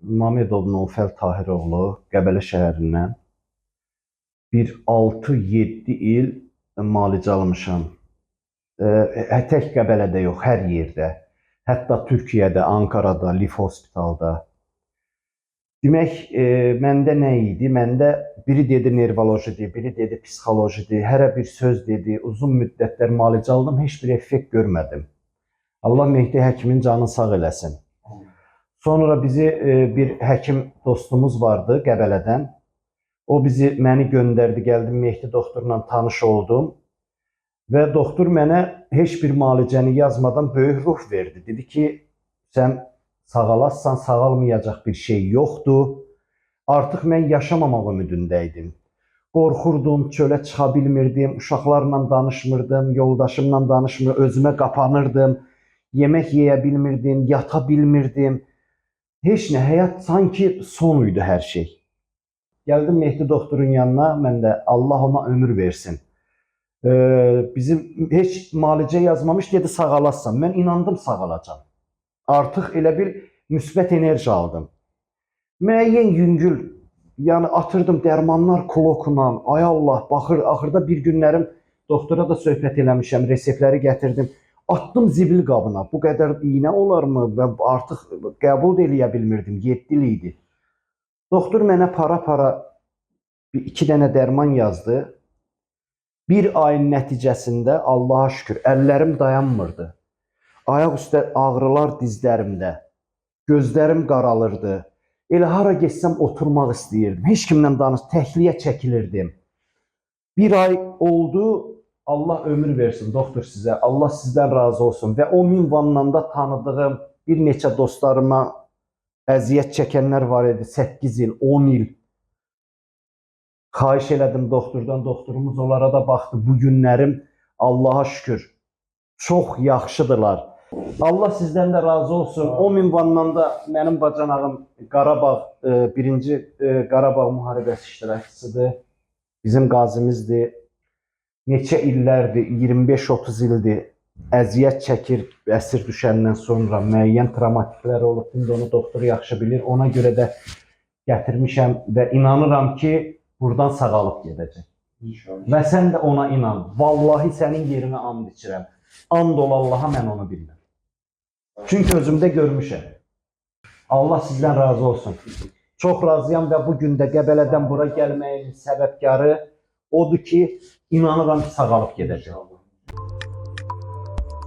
Mamedov Nofel Tahiroğlu, Qəbələ şəhərindən bir 6-7 il müalicə almışam. Tək Qəbələdə yox, hər yerdə. Hətta Türkiyədə, Ankarada, Lif Hospitalda. Demək, məndə nə idi? Məndə biri dedi nevrolojidir, biri dedi psixolojidir, hərə bir söz dedi. Uzun müddətlər müalicə aldım, heç bir effekt görmədim. Allah Mehdi həkimin canını sağ eləsin. Sonra bizi bir həkim dostumuz vardı Qəbələdən. O məni göndərdi, gəldim Mehdi doktorla tanış oldum. Və doktor mənə heç bir müalicəni yazmadan böyük ruh verdi. Dedi ki, sən sağalassan, sağalmayacaq bir şey yoxdur. Artıq mən yaşamamaq ümidində idim. Qorxurdum, çölə çıxa bilmirdim, uşaqlarla danışmırdım, yoldaşımla danışmırdım, özümə qapanırdım. Yemək yeyə bilmirdim, yata bilmirdim. Heç nə, həyat sanki son idi hər şey. Gəldim Mehdi doktorun yanına, mən də Allah ona ömür versin. Bizim heç müalicə yazmamış, dedi sağalassan. Mən inandım sağalacam. Artıq elə bir müsbət enerji aldım. Müəyyən yüngül, yəni atırdım dərmanlar klokla, ay Allah, baxır, axırda bir günlərim doktora da söhbət eləmişəm, reseptləri gətirdim. Attım zibil qabına, bu qədər iynə olarmı? Və artıq qəbul eləyə bilmirdim, 7 il idi. Doktor mənə para-para 2 dənə dərman yazdı. Bir ayın nəticəsində Allaha şükür, əllərim dayanmırdı. Ayaq üstə ağrılar dizlərimdə, gözlərim qaralırdı. Elə hara geçsəm oturmaq istəyirdim. Heç kimlə təkliyə çəkilirdim. Bir ay oldu, Allah ömür versin doktor sizə, Allah sizdən razı olsun. Və o minvannanda tanıdığım bir neçə dostlarıma əziyyət çəkənlər var idi, 8 il, 10 il. Xahiş elədim doktordan, doktorumuz onlara da baxdı. Bu günlərim Allaha şükür çox yaxşıdırlar. Allah sizdən də razı olsun. O minvandan da mənim bacanağım Qarabağ, 1-ci Qarabağ müharibəsi iştirakçısıdır. Bizim qazimizdir. Neçə illərdir, 25-30 ildir əziyyət çəkir, əsir düşəndən sonra müəyyən travmatiklər olub. İndi onu doktor yaxşı bilir. Ona görə də gətirmişəm və inanıram ki, buradan sağalıb gedəcək. Və sən də ona inan. Vallahi sənin yerinə and içirəm. And ol Allaha, mən onu bilmirəm. Çünki özümdə görmüşəm. Allah sizdən razı olsun. Çox razıyam və bugün də Qəbələdən bura gəlməyin səbəbkarı odur ki, inanıram ki, sağalıb gedəcək.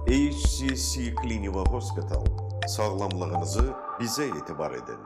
HCC Clinical Hospital. Sağlamlığınızı bizə etibar edin.